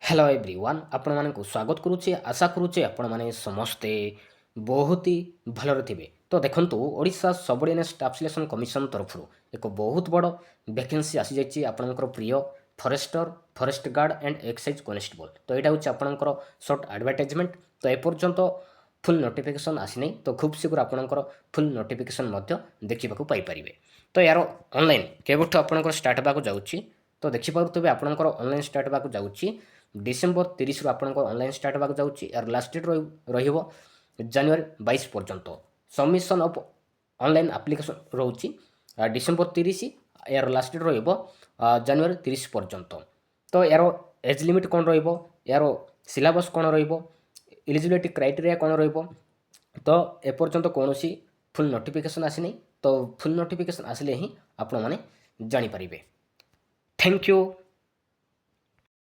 Hello everyone आपण मानक स्वागत करुचे आशा करुचे आपण माने समस्ते बहुत ही भलरे थिबे। तो देखंतु Odisha subordinate staff selection commission तरफ एक बहुत बड़ वैकेंसी आसी जाइए आपणकर प्रिय forester forest guard and excise constable. तो यहाँ हूँ आपणकर सर्ट एडवर्टाइजमेंट। तो एपर्यंत फुल नोटिफिकेशन आसी नहीं, तो खूब शीघ्र आपणकर फुल नोटिफिकेशन देखा पारे। तो यार ऑनलाइन केवठू आपणकर स्टार्ट होगा जाऊँगी, तो देखिपे आपणकर ऑनलाइन स्टार्ट होगा जाऊँगी डिसेम्बर 30 रु आपणकर ऑनलाइन स्टार्ट होगा जाऊँगी। यार लास्ट डेट जनवरी 22 पर्यंत सबमिशन ऑफ ऑनलाइन एप्लिकेशन रोची डिसेम्बर 30। यार लास्ट डेट जनवरी 30 पर्यंत। तो यार एज लिमिट कौन यार सिलेबस कौन एलिजिबिलिटी क्राइटेरिया कौन तो एपर्यंत कौन फुल नोटिफिकेशन आसी नहीं। तो फुल नोटिफिकेशन आसिले ही आपण मैंने जानीपर। Thank you.